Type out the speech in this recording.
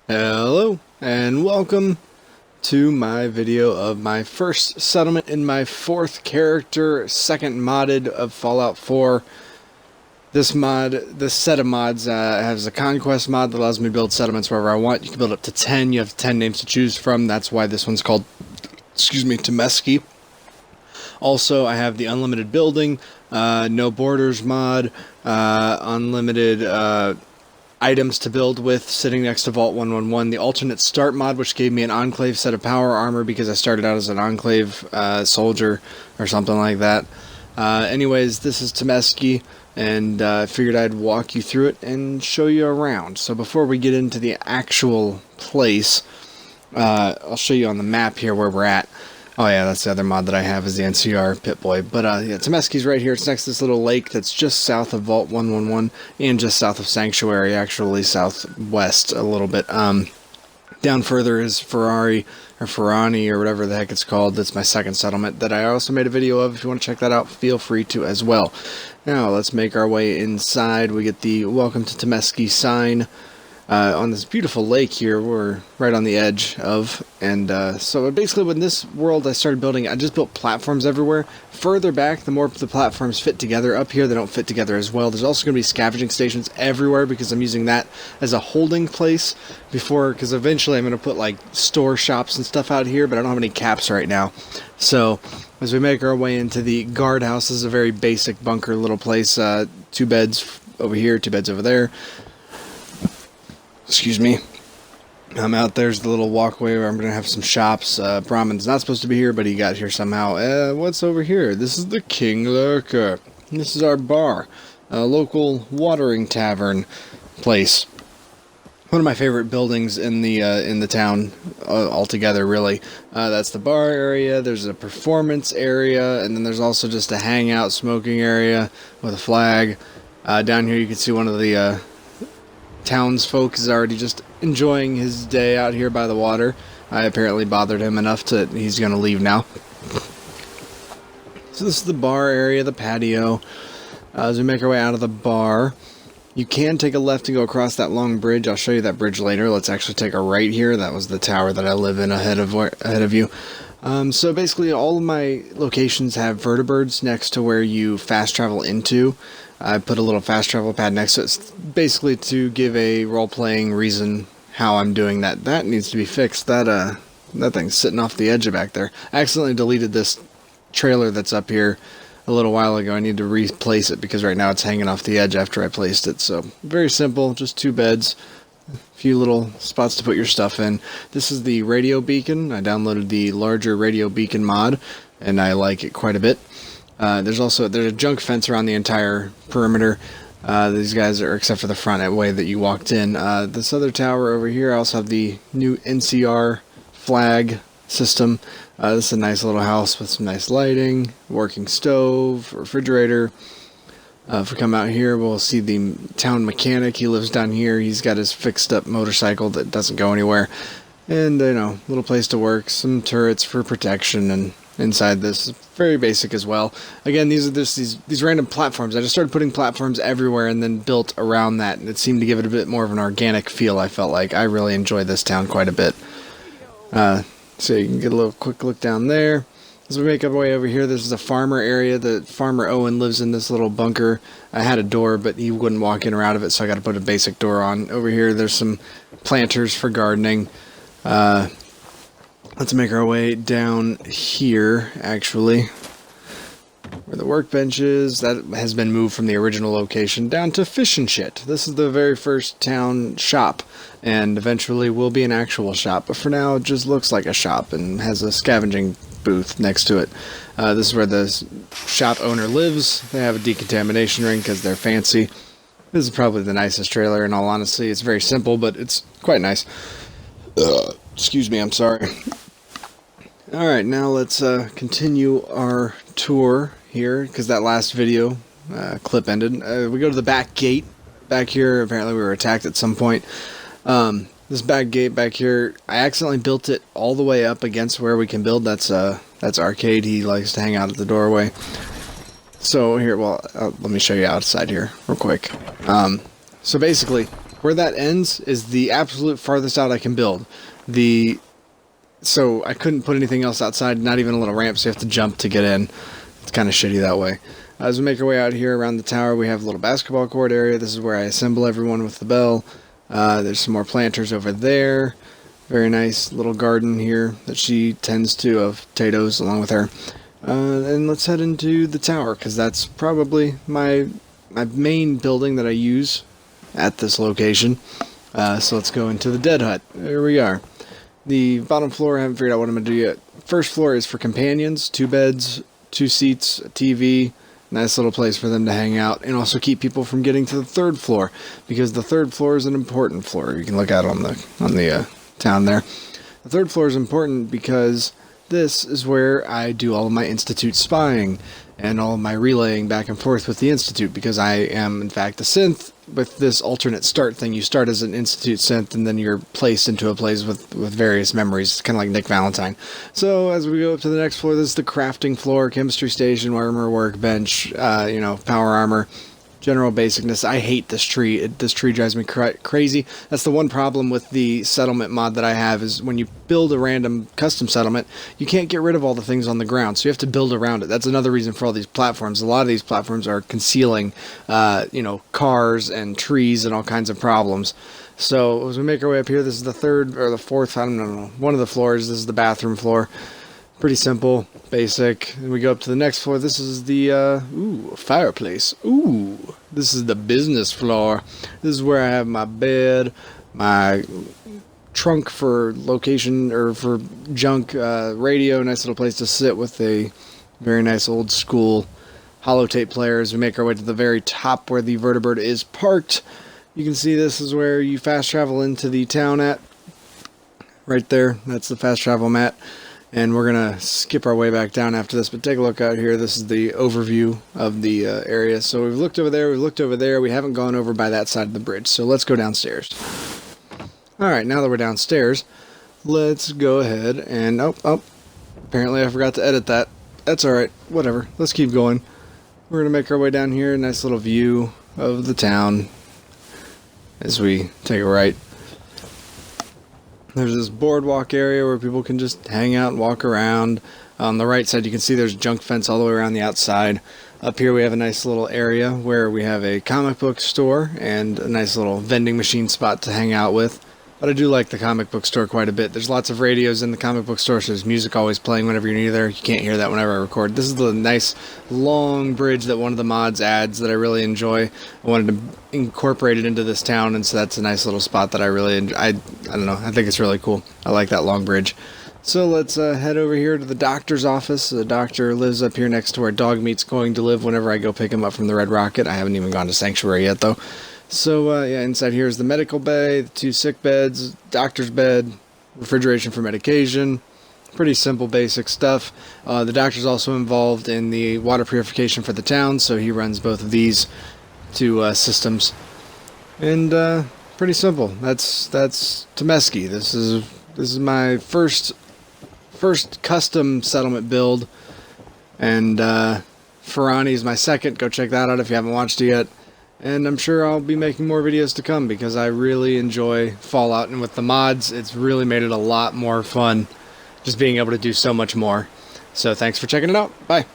Hello, and welcome to my video of my first settlement in my fourth character, second modded of Fallout 4. This set of mods has a conquest mod that allows me to build settlements wherever I want. You can build up to 10, you have 10 names to choose from. That's why this one's called, Tomesky. Also, I have the unlimited building, no borders mod, unlimited items to build with sitting next to Vault 111, the alternate start mod, which gave me an Enclave set of power armor because I started out as an Enclave soldier or something like that. Anyways, this is Tomesky, and I figured I'd walk you through it and show you around. So before we get into the actual place, I'll show you on the map here where we're at. Oh yeah, that's the other mod that I have is the NCR Pip-Boy. But yeah, Tomesky's right here. It's next to this little lake that's just south of Vault 111 and just south of Sanctuary, actually southwest a little bit. Down further is Ferani or whatever the heck it's called. That's my second settlement that I also made a video of. If you want to check that out, feel free to as well. Now let's make our way inside. We get the Welcome to Tomesky sign. On this beautiful lake here, we're right on the edge of, and so basically when this world I started building, I just built platforms everywhere. Further back, the more the platforms fit together. Up here, they don't fit together as well. There's also going to be scavenging stations everywhere because I'm using that as a holding place because eventually I'm going to put like store shops and stuff out here, but I don't have any caps right now. So as we make our way into the guardhouse, this is a very basic bunker little place. 2 beds over here, 2 beds over there. Excuse me. I'm out there's the little walkway where I'm going to have some shops. Brahman's not supposed to be here, but he got here somehow. What's over here? This is the King Lurker. This is our bar. A local watering tavern place. One of my favorite buildings in the town altogether, really. That's the bar area. There's a performance area, and then there's also just a hangout smoking area with a flag. Down here you can see one of the townsfolk is already just enjoying his day out here by the water. I apparently bothered him enough to he's gonna leave now. So this is the bar area, the patio. As we make our way out of the bar, you can take a left and go across that long bridge. I'll show you that bridge later. Let's actually take a right here. That was the tower that I live in ahead of you. So basically all of my locations have vertibirds next to where you fast travel into. I put a little fast travel pad next to it. It's basically to give a role-playing reason how I'm doing that. That needs to be fixed. That thing's sitting off the edge of back there. I accidentally deleted this trailer that's up here a little while ago. I need to replace it because right now it's hanging off the edge after I placed it. So very simple, just 2 beds. A few little spots to put your stuff in. This is the radio beacon. I downloaded the larger radio beacon mod, and I like it quite a bit. There's a junk fence around the entire perimeter. These guys are, except for the front way that you walked in. This other tower over here, I also have the new NCR flag system. This is a nice little house with some nice lighting, working stove, refrigerator. If we come out here, we'll see the town mechanic. He lives down here. He's got his fixed up motorcycle that doesn't go anywhere. And, little place to work, some turrets for protection, and inside this is very basic as well. Again, these are just these random platforms. I just started putting platforms everywhere and then built around that, and it seemed to give it a bit more of an organic feel. I felt like I really enjoy this town quite a bit. So you can get a little quick look down there. As we make our way over here, this is a farmer area. The farmer Owen lives in this little bunker. I had a door, but he wouldn't walk in or out of it, so I got to put a basic door on. Over here, there's some planters for gardening. Let's make our way down here, actually, where the workbench is. That has been moved from the original location down to Fish and Shit. This is the very first town shop, and eventually will be an actual shop, but for now it just looks like a shop and has a scavenging booth next to it. This is where the shop owner lives. They have a decontamination ring because they're fancy. This is probably the nicest trailer, in all honesty. It's very simple, but it's quite nice. Excuse me, I'm sorry. Alright, now let's continue our tour here, because that last video clip ended. We go to the back gate. Back here, apparently we were attacked at some point. This back gate back here, I accidentally built it all the way up against where we can build. That's Arcade. He likes to hang out at the doorway. So here, let me show you outside here real quick. So basically, where that ends is the absolute farthest out I can build. So I couldn't put anything else outside, not even a little ramp, so you have to jump to get in. It's kind of shitty that way. As we make our way out here around the tower, we have a little basketball court area. This is where I assemble everyone with the bell. There's some more planters over there. Very nice little garden here that she tends to, of potatoes along with her. And let's head into the tower, because that's probably my main building that I use at this location. So let's go into the dead hut. There we are. The bottom floor, I haven't figured out what I'm going to do yet. First floor is for companions, 2 beds, 2 seats, a TV, nice little place for them to hang out, and also keep people from getting to the 3rd floor, because the 3rd floor is an important floor. You can look out on the town there. The 3rd floor is important because this is where I do all of my Institute spying and all of my relaying back and forth with the Institute, because I am, in fact, a synth. With this alternate start thing, you start as an Institute synth, and then you're placed into a place with various memories. It's kind of like Nick Valentine. So, as we go up to the next floor, this is the crafting floor, chemistry station, armor workbench, power armor. General basicness. I hate this tree. This tree drives me crazy. That's the one problem with the settlement mod that I have, is when you build a random custom settlement, you can't get rid of all the things on the ground, so you have to build around it. That's another reason for all these platforms. A lot of these platforms are concealing, cars and trees and all kinds of problems. So as we make our way up here, this is the 3rd or the 4th, I don't know, one of the floors. This is the bathroom floor. Pretty simple, basic. And we go up to the next floor. This is the, fireplace. Ooh, this is the business floor. This is where I have my bed, my trunk for location, or for junk, radio, nice little place to sit with a very nice old school holotape player. As we make our way to the very top where the vertibird is parked, you can see this is where you fast travel into the town at. Right there, that's the fast travel mat. And we're going to skip our way back down after this, but take a look out here. This is the overview of the area. So we've looked over there, we've looked over there. We haven't gone over by that side of the bridge, so let's go downstairs. Alright, now that we're downstairs, let's go ahead and... Oh, apparently I forgot to edit that. That's alright, whatever. Let's keep going. We're going to make our way down here. Nice little view of the town as we take a right. There's this boardwalk area where people can just hang out and walk around. On the right side, you can see there's junk fence all the way around the outside. Up here we have a nice little area where we have a comic book store and a nice little vending machine spot to hang out with. But I do like the comic book store quite a bit. There's lots of radios in the comic book store, so there's music always playing whenever you're near there. You can't hear that whenever I record. This is the nice long bridge that one of the mods adds that I really enjoy. I wanted to incorporate it into this town, and so that's a nice little spot that I really enjoy. I don't know, I think it's really cool. I like that long bridge. So let's head over here to the doctor's office. The doctor lives up here next to where Dogmeat's going to live whenever I go pick him up from the Red Rocket. I haven't even gone to Sanctuary yet, though. So, inside here is the medical bay, the 2 sick beds, doctor's bed, refrigeration for medication. Pretty simple, basic stuff. The doctor's also involved in the water purification for the town, so he runs both of these 2 systems. And, pretty simple. That's Tomesky. This is my first custom settlement build, and Ferani is my second. Go check that out if you haven't watched it yet. And I'm sure I'll be making more videos to come because I really enjoy Fallout, and with the mods, it's really made it a lot more fun just being able to do so much more. So thanks for checking it out. Bye.